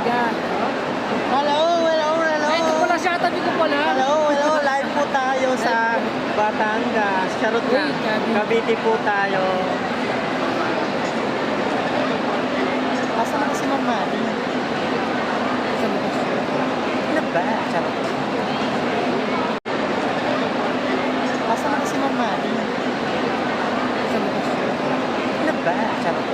kaibigan. Hello, hello, hello. Ay, ito pala siya, tabi ko pala. Hello, hello. Live po tayo sa Batangas. Charot Uy, na. Cavite po tayo. Asa na kasi Mama? Sa labas. Ano ba? Charot. Asa na kasi Mama? Sa labas. Ano ba? Charot.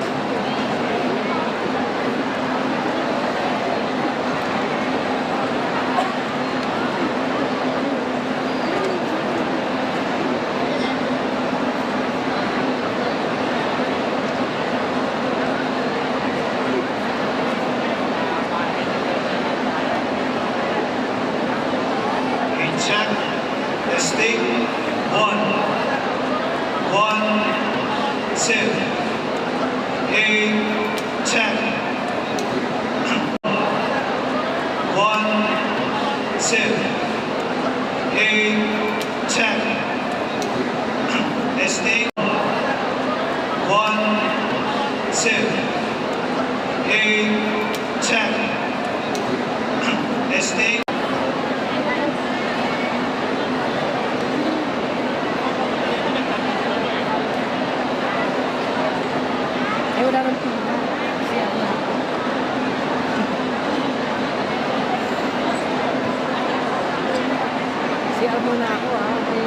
Check. Testing. 1, 1, 2. A check. 1, 2. A check. Testing. 1, 2. A check. Testing. Ay, wala nang pila. Kasi ano. Si Amo na ako okay.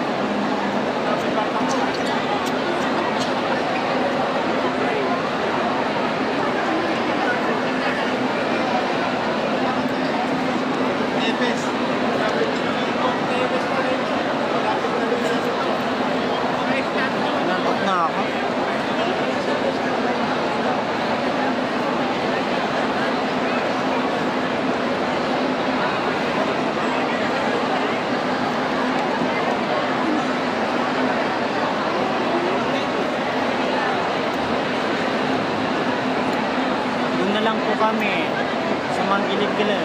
Nantok na ako. Doon na lang po kami sa Manggilig-gilig.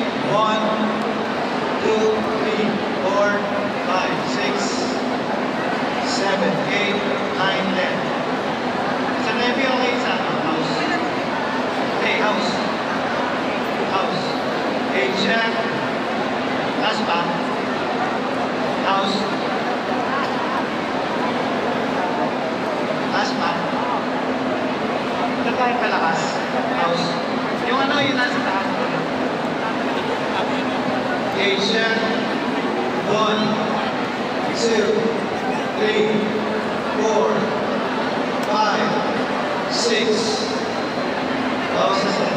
1, 2, 3, 4, 5, 6, 7, 8, 9, 10. Sa Navy, okay sa house. Okay, house. House. Okay, check. Last pa. House. Last pa. Ito tayo kalakas. House. Yung ano, yung nasa taas. Okay, check. 1, 2, 3, 4, 5, 6. Bawas na sir.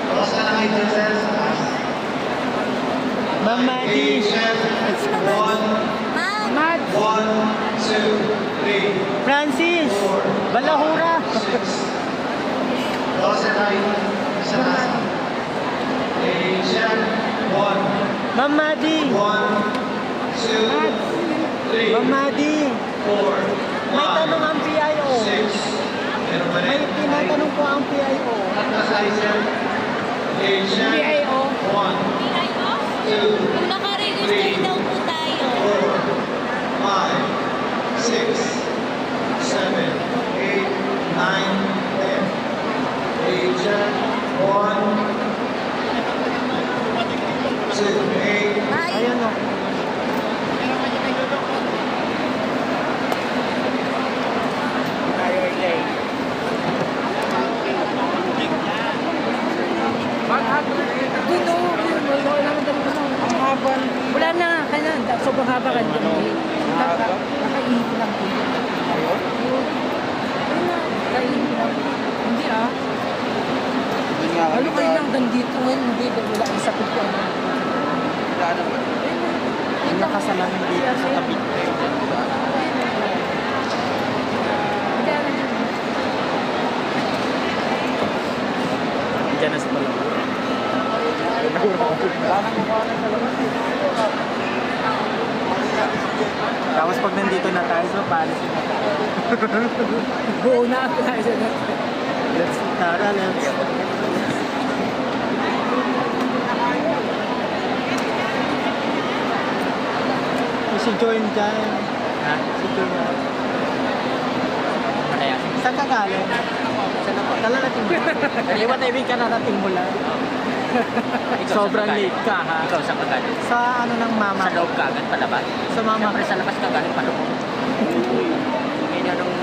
Bawas ka na kayo dyan sir sa taas. Ma'am Okay, Maddie. check. 1, 2, 3, Francis. 4, Balahura. 6. Bawas na tayo sa taas. Okay, check. 1, Ma'am Maddie. 1, 2, 3, Ma'am Maddie. 4, May tanong 5, ang PIO. 6. Meron ba May rin? tinatanong po ang PIO. Sir. Okay, check. PIO. 1, 2, Kung naka-register daw po tayo. 4, 5, 6, 7, 8, 9, 10. Okay, check. 1, 2, 8, Ay, Ayun o. Tayo ay Dito, wala na dali ko. Ang haba. Wala na, kaya sobrang haba ka dito. Nakaihip lang po. Ayun na, nakaihip lang. Hindi ah. Ano kayo lang dito ngayon, hindi, wala ang sakit ko. Yung nakasalamin dito sa tabi. Diyan na sa Balahura. Tapos pag nandito na tayo, so paalis na tayo. Buo na ako tayo sa Let's tara, let's. Si Join dyan. Ha? Si Join dyan. Ano yan? Saan ka galing? Saan ako? Kalarating mo. What I mean ka narating mo lang. Sobrang late ka ha. Ikaw sa kagaling? Sa ano ng mama? Sa loob ka agad palabas? Sa mama. Siyempre sa labas ka galing pa loob. Ngayon anong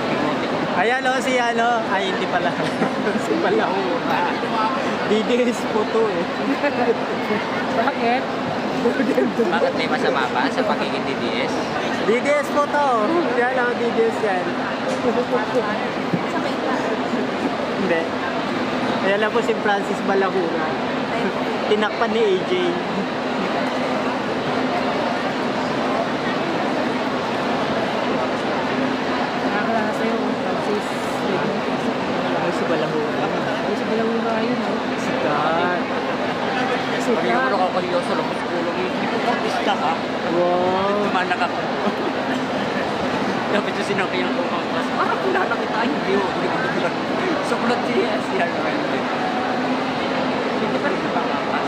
emote ko? Ayan o, si ano. Ay, hindi pala. Si Balahura. DDS po to eh. Bakit? Bakit may masama pa sa pagiging DDS? DDS po to. Yan o, DDS yan. sabay ka. Hindi. Ayan lang po si Francis Balahura. Tinakpan ni AJ. Nakakalala sa'yo, Francis. Ay, si Balahura. Ay, sa balawang ba yun, no? Sikat. Pag yung ano ka kuryoso, lumos kulong yun. Hindi ko kapista ka. Wow. Tumanak ako. Dapat yung sinaki ang tukang class. Parang kilala kita. Ay, hindi ko. Hindi ko tulang. Sukulot siya. Siya naman. Hindi pa rin nakakakas.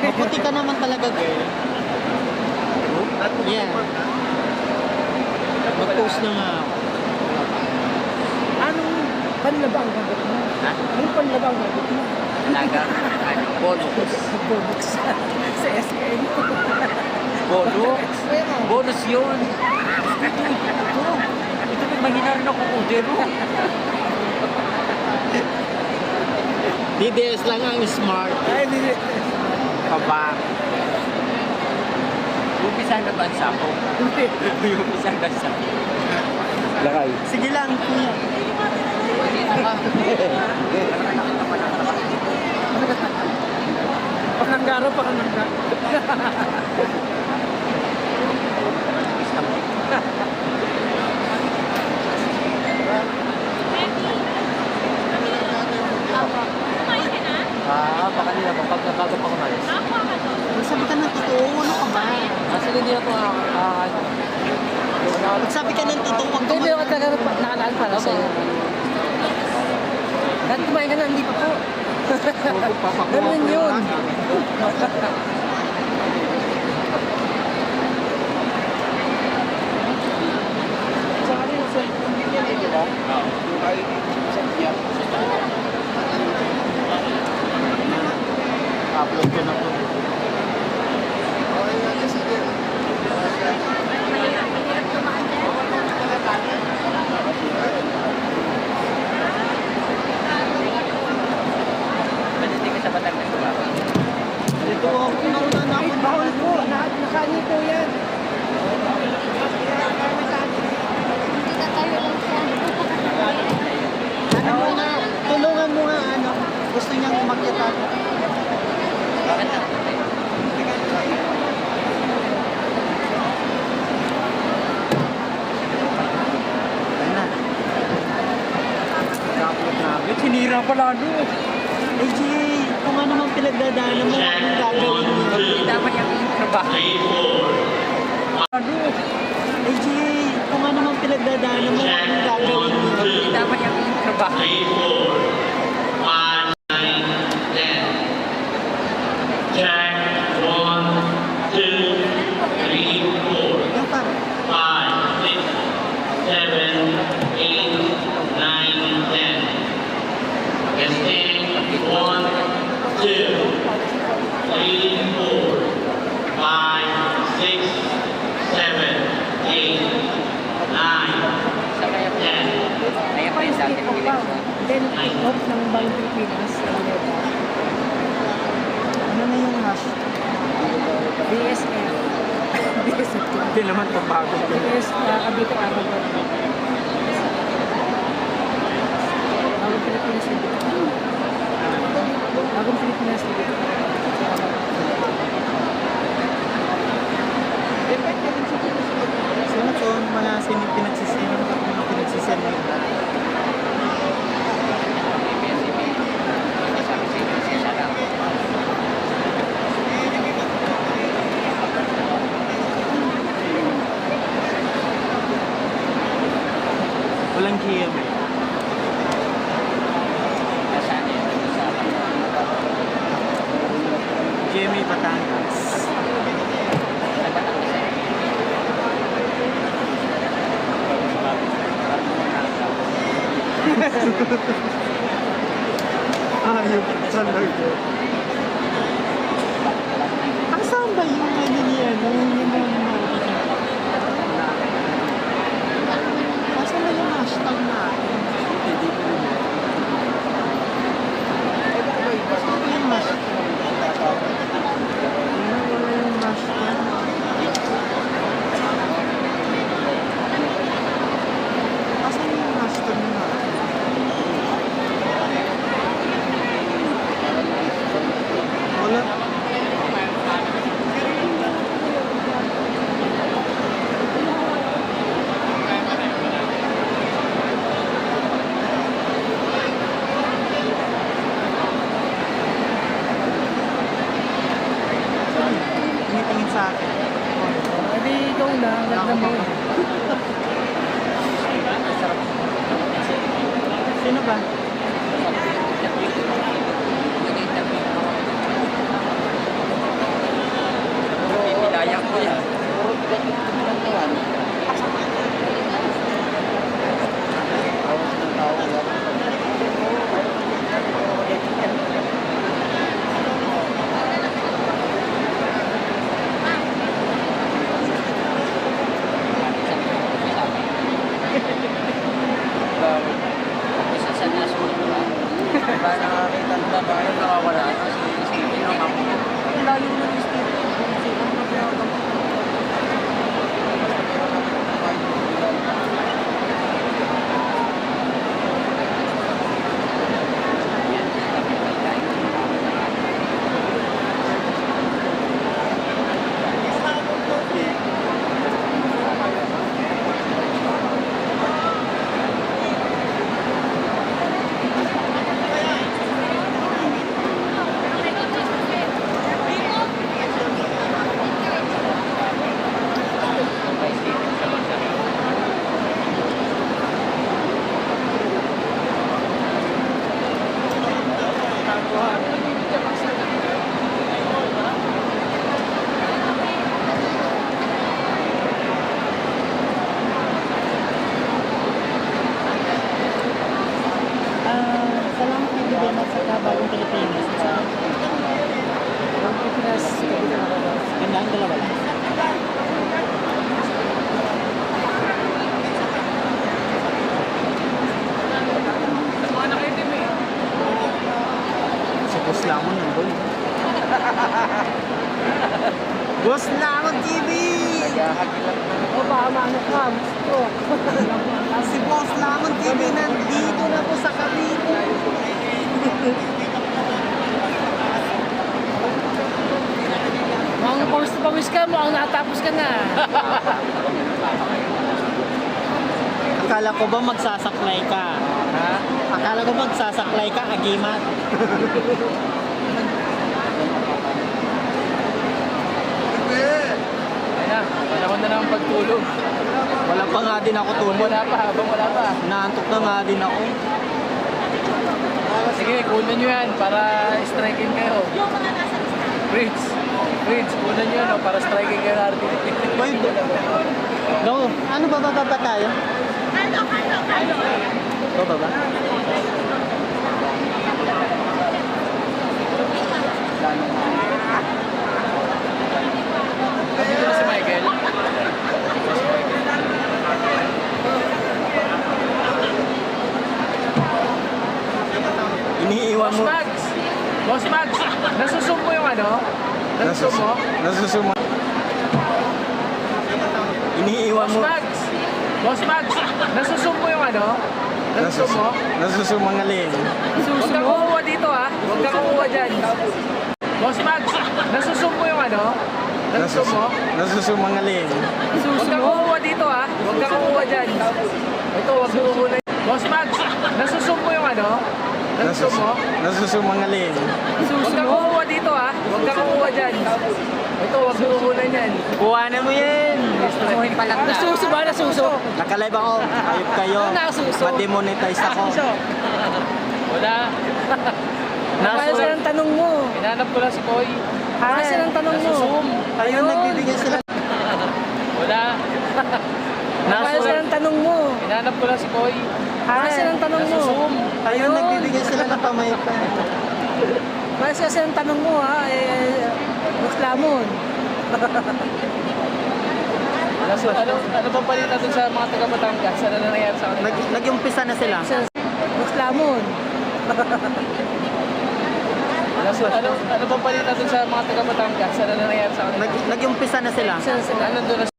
Maputi ka naman talaga, girl. Yeah. Mag-post na nga ako. Anong panlaba ang gagot mo? Ha? Anong panlaba ang gagot mo? Talagang, ano, bonus. Bonus sa SKM. Bonus? Kaya nga. Bonus yun. Ito may mahina rin ako kudero. DDS lang ang smart. Ay, hindi. Kabak. Umpisa na bansa ko. Umpisa na bansa ko. Lakay. Sige lang, kuya. Pakanggaro, pakanggaro. Isang Magsabi ka ng totoo, huwag Hindi, meron ka talaga nakalaan para sa'yo. Kahit kumain ka na, hindi pa po. Ganun yun. upload ko na po. Pwede din ka sa Batangas ba? Ito ako, nauna na ako. Bawal po, nakani po yan. Tatayo lang siya. Ano nga, tulungan mo nga ano. Gusto niyang umakyat ako. Bakit na? Ayun na. Naka-upload na. Sinira pala doon. AJ, kung ano mang pinagdadaanan mo, anong gagawin mo? Hindi dapat yung intro ba? AJ, kung ano mang pinagdadaanan mo, anong gagawin mo? Hindi dapat yung intro ba? 3, 4, 5, 9, 10. Check. 1, 2, 3, 4, Yung pa. 5, 6, 7, 8, 9, 10. Testing. 1, 2, 3, 4, 5, 6, 7, 8, 9. Sa kaya po. Kaya pa yung dati ng Philips. Then, off ng Bang Pilipinas. Ano na yung hash? BSF. BSF. Hindi naman ito bago. BS, Abito Arab. Bagong Pilipinas. Bagong Pilipinas. Sino ito? Mga pinagsisend mo. Sabi sa inyo, siya lang. Walang GMA. Nasaan yun? Sa GMA Batangas. Batangas. Ayun, talaga. Asan ba yung ano niya? Asan na yung hashtag natin? Asan ba yung hashtag? Wala yung hashtag. Asan yung hashtag natin? Wala. Tinitingin sa akin. Pwede ikaw na, ganda mo eh. Sino ba? Pinilaya ko yan. Isa sa nasunod ba? Ba nakakita ng babae nakawala na si Stephen ang ako. Ang layo na ni Stephen. mukha, gusto. Si Boss Lamon TV nandito na po sa Cavite. Mga course na pawis ka mo, ang natapos ka na. Akala ko ba magsasaklay ka? Ha? Akala ko magsasaklay ka, agimat. Ayun na, panahon na ng pagtulog. Wala pa nga din ako tulog. Wala pa, habang wala pa. Naantok na nga din ako. Sige, kunan nyo yan para striking kayo. Fritz, kunan nyo yan para striking kayo na RTP. Wait, no, ano ba bababa tayo? Bababa? Dito na si Michael. Iniiwan Boss mo. Mags! Boss Mags! Nasusum mo yung ano? Nasusum mo? Nasusuma. Iniiwan Boss mo. Mags! Boss Mags! Nasusum mo yung ano? Nasusum mo? Nasusumangaling. Huwag kang kukuha dito ha. Huwag kang kukuha dyan. Boss Mags! Nasusum mo yung ano? Nasusum mo? Nasusumangaling. Huwag kang kukuha dito ha. Huwag kang kukuha dyan. Ito, huwag mo kukuha. Boss Mags! Nasusum mo yung ano? Nasusum mo? Nasusumangaling. Huwag kang kukuha dito ha. Huwag kang kukuha dyan. Ito, huwag mo kukuha yan. Kuhanan mo yan. Nasuso ba? Nasuso? Nakalive ako. Ayop kayo. Nasuso? Ma-demonetize ako. Wala. Kaya sila ang tanong mo. Hinanap ko lang si Koy. Kaya sila ang tanong mo. Nasusum. Ayun, nagbibigay sila. Wala. Kaya sila ang tanong mo. Hinanap ko lang si Koy. Kaya sila ang tanong mo. Nasusum. Ayun, nagbibigay sila ng pamaypa. Kaya sila ang tanong mo ha. Boss Lamon. Ano bang balita dun sa mga taga Batangas? Ano na nangyari sa kanila? Nag-umpisa na sila. Boss Lamon. Ano bang balita dun sa mga taga Batangas? Ano na nangyari sa kanila? Nag-umpisa na sila. Nandun na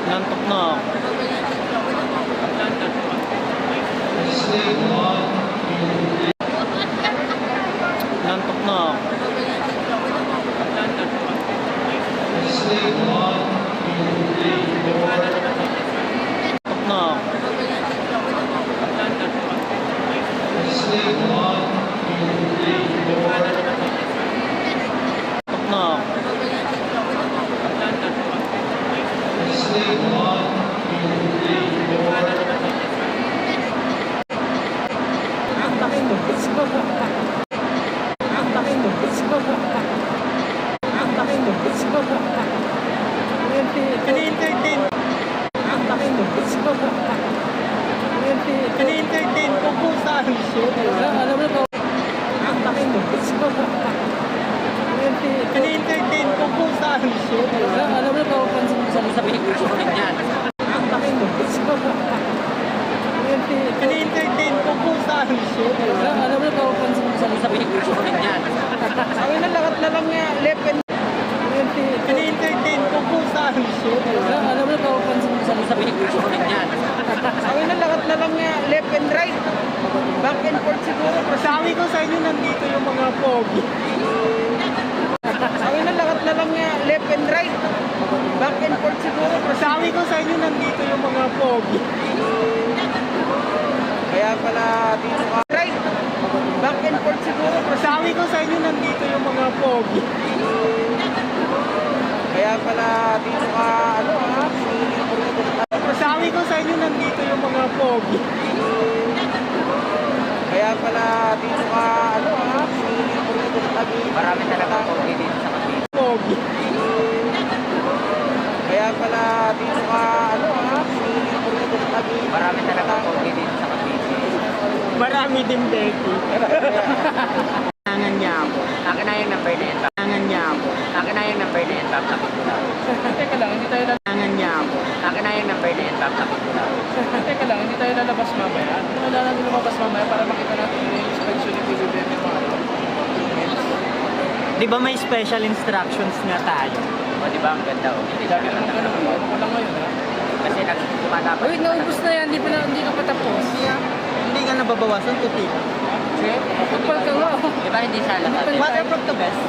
Nantok na ako. Nantok na ako. Nantok na ako. Nantok na ako. Ini-entertain. Ini-entertain ko kung saan siya. Alam mo ba? Ini-entertain ko kung saan siya. Alam mo ba? Pansin mo sa pinigusto ko rin yan. Ini-entertain ko kung saan siya. Alam mo ba? Pansin mo sa Pinigusto ko rin yan. Sabi na lakat na lang niya. Left and Ini-entertain ko kung saan siya. alam mo ba? Pansin mo sa Pinigusto ko rin yan. Sabi na lakat na lang niya. Left and right. Back and forth siguro. Sabi ko sa inyo nandito yung mga pogi. Sabi na lakat na lang niya. Left and right. Back and forth siguro. Sabi ko sa inyo nandito yung mga pogi. Kaya pala dito ka. Right. Back and forth siguro. Sabi ko sa inyo nandito yung mga pogi. Kaya pala dito ka. Ano ha? Sabi ko sa inyo nandito yung mga pogi. Kaya pala dito ka. Ano ha? Marami talaga pogi dito sa Cavite. Pogi. Kaya pala dito ka. Ano ha? Marami talaga pogi dito sa Cavite. Marami din, Becky. Tangan niya ako. Akin na yung number na yan. Tangan niya ako. Akin na yung number na yan. Teka lang, hindi tayo na... Tangan niya ako. Akin na yung number na yan. Teka lang, hindi tayo lalabas mamaya. Wala natin lumabas mamaya para makita natin yung inspection ni PBBM yung mga Di ba may special instructions nga tayo? O, di ba? Ang ganda, o. Hindi siya ganun. Kasi nagkumalaban. Uy, naubos na yan. Hindi ka patapos. Hindi nga nababawasan, tuti. Kapal ka nga. Di ba hindi siya lahat? Waterproof to best.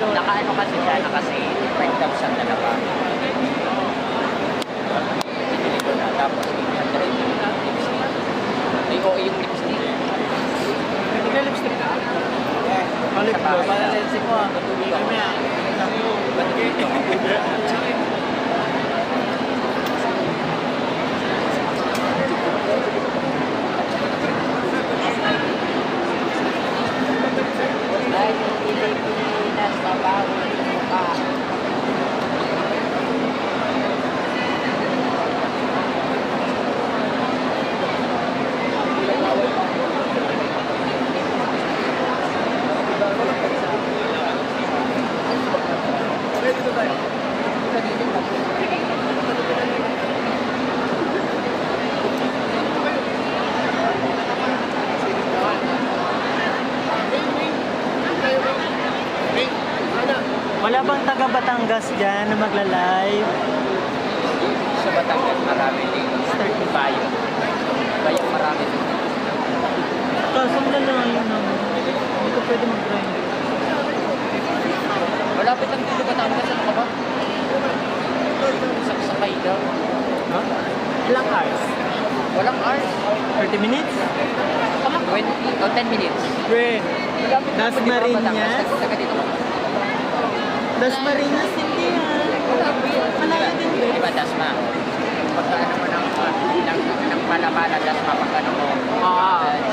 Naka-ano kasi siya, naka-say 5,000 na ba? Pinili ko na, tapos 800 yung lipstick. Ay, oo, yung lipstick. Nag-lipstick ka? Olive gloss. Palalensin ko ah. Matulog ako. Ba't dito? Ay, Pilipinas, mabawal mo pa. Wala bang taga Batangas dyan na magla-live? Sa Batangas, marami din. Start ni Bayo. Bayo marami din. Kaso malalayo naman. Hindi ko pwede mag-grind. Malapit lang dito Batangas, ano ka ba? Sakay daw. Ha? Ilang hours? Walang hours. 30 minutes? 20 o 10 minutes. Pre, Malapit lang po, di ba, Dasmariñas? Batangas? Taga dito ka. Dasmariñas hindi yan. Malayo din Di ba, Dasma? Pagka ano mo ng Palapala, Dasma, pagka ano mo,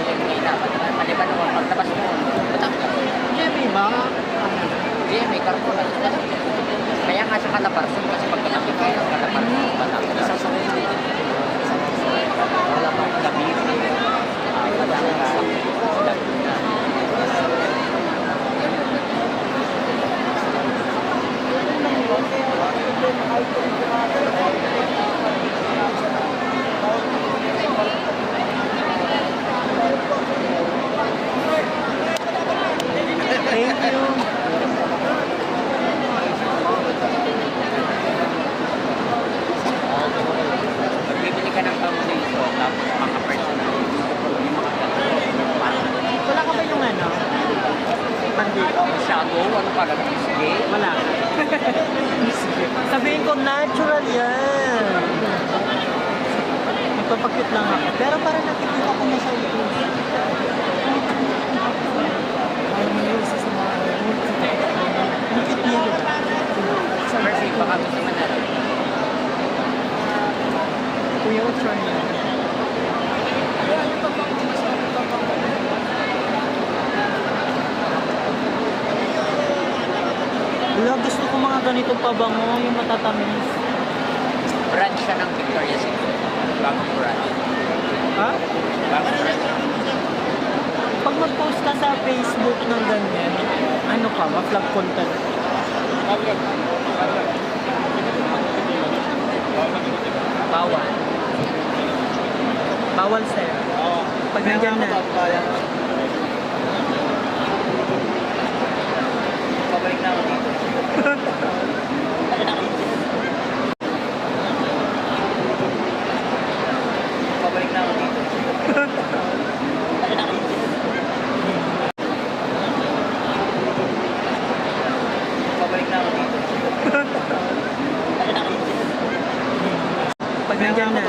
GMA na, maliban mo, pagtabas mo, Batangas. Jemmy ba? GMA, Carrefour, kaya nga sa Calabarzon, kasi pagkatapit kayo ng Calabarzon, Batangas. Wala pang Cavite, Batangas, Laguna. Thank you. Magbibili ka ng foundation, tapos maka-personal. Wala ka ba yung ano? Pandito? Masyado, ano ka lang, sige. Wala. Sabihin ko, natural yan. Magpapakit lang ako. Pero parang nakikita ko na sa YouTube. Ang cute niya, di ba? Mercy, baka gusto mo na. Kuya, what's your name? Wala, gusto ko mga ganitong pabango, yung matatamis. Brand siya ng Victoria's Secret. Bagong brand. Ha? Bagong brand. Pag mag-post ka sa Facebook ng ganyan, ano ka, ma-vlog content. Bawal. Bawal sir. Pag nandyan na. Pabalik na ako dito. Pabalik na ako dito. Pabalik na ako dito. Pag nandyan na.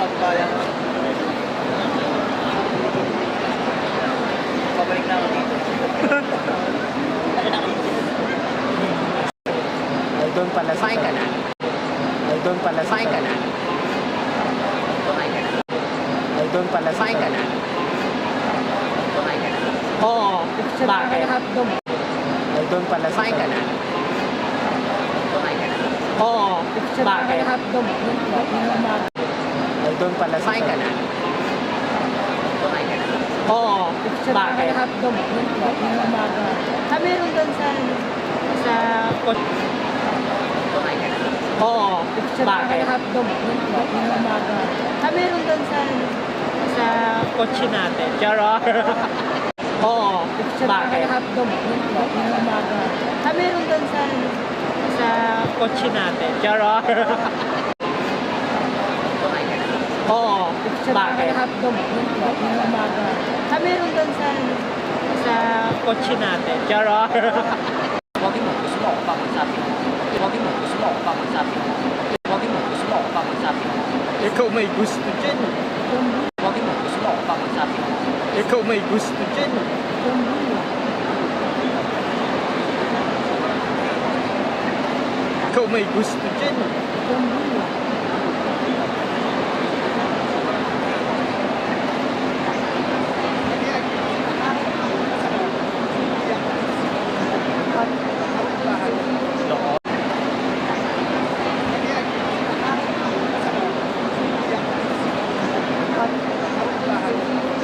Pabalik na ako dito. Ay, doon pala sa... Kumain ka na. Ay, doon pala sa... Kumain ka na. Kumain ka na. Ay, doon pala sa... Kumain ka na. Kumain ka na. Oo. Bakit? Ay, doon pala sa... Kumain ka na. Kumain ka na. Oo. Bakit? Ay, doon pala sa... Kumain ka na. Kumain ka na. Oo. Bakit? Meron doon sa... Sa... Kumain ka na. Oo. Bakit? Meron doon sa... Sa kotse natin. Charot. Oo. Sa Bakit? hotdog, yun po, yung umaga. Meron doon Sa kotse natin. Charot. Oo. sa Bakit? hotdog, yun po, yung umaga. Meron doon Sa kotse natin. Charot. Huwag mo, gusto mo ako pa magsabi. Huwag mo, gusto mo ako pa magsabi. Huwag mo, gusto mo ako pa magsabi. Ikaw may gusto dyan. Huwag mo, gusto mo ako pa magsabi. Ikaw may gusto dyan. Ikaw may gusto dyan.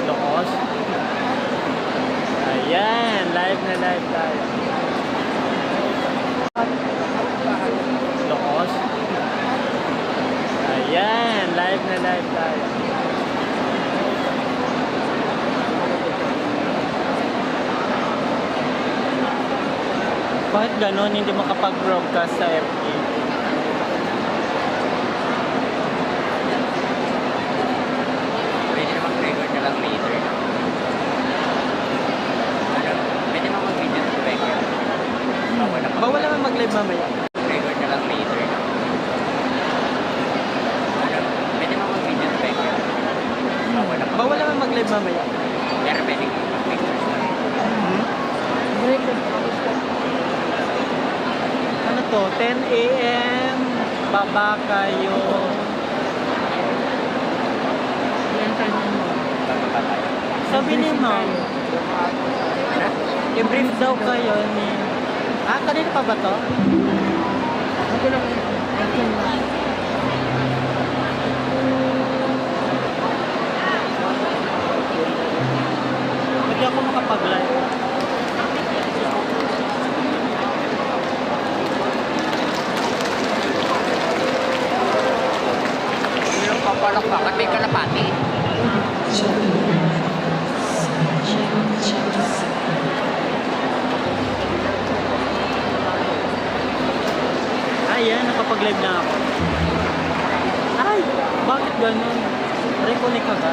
Lokos. Ayan, live na live tayo. Lokos. Ayan, live na live tayo. Bakit ganon hindi makapag-broadcast sa FB? Pwede naman record na lang later. Ano? Pwede naman mag-video sa background. Bawal naman mag-live mamaya. Record na lang later. Ano? Pwede naman mag-video sa background. Bawal naman mag-live mamaya. Pero pwede mag-pictures na rin. Ano to? 10 a.m. Baba kayo. Sabi ni ma'am, i-brief daw kayo ni... kanina pa ba to? Ako lang, Hindi ako makapag-live. Hindi lang papalakpakan, may kalapati. Ayan, nakapag-live na ako. Ay, bakit ganun? Reconnect ka ba?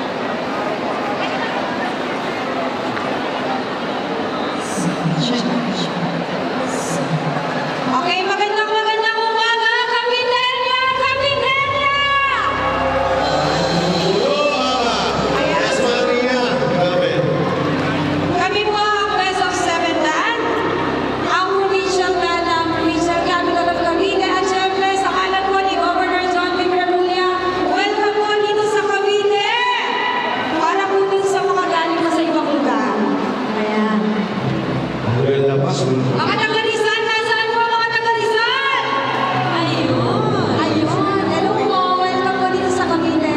Okay, magandang umaga, Kapitenya! Kapitenya! Kami po ang Best of 7 Dan, ang provincial Dan ng Provincial Capital of Cavite at syempre sa kanan po ni Governor John P. Remulla. Welcome po dito sa Cavite! Para po dun sa mga galing pa sa ibang lugar. Ayan. Mga taga-Rizal, nasaan po mga taga-Rizal? Ayun. Ayun. Hello po. Welcome po dito sa Cavite.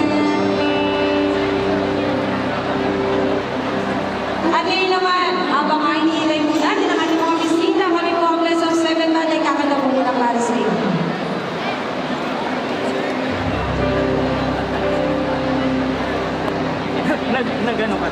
At ngayon naman, habang ay hinihintay po natin ang ating mga bisita, kami po ang Best of 7 Man ay kakanta po muna para sa iyo. Nag-ano ka?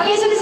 Quezon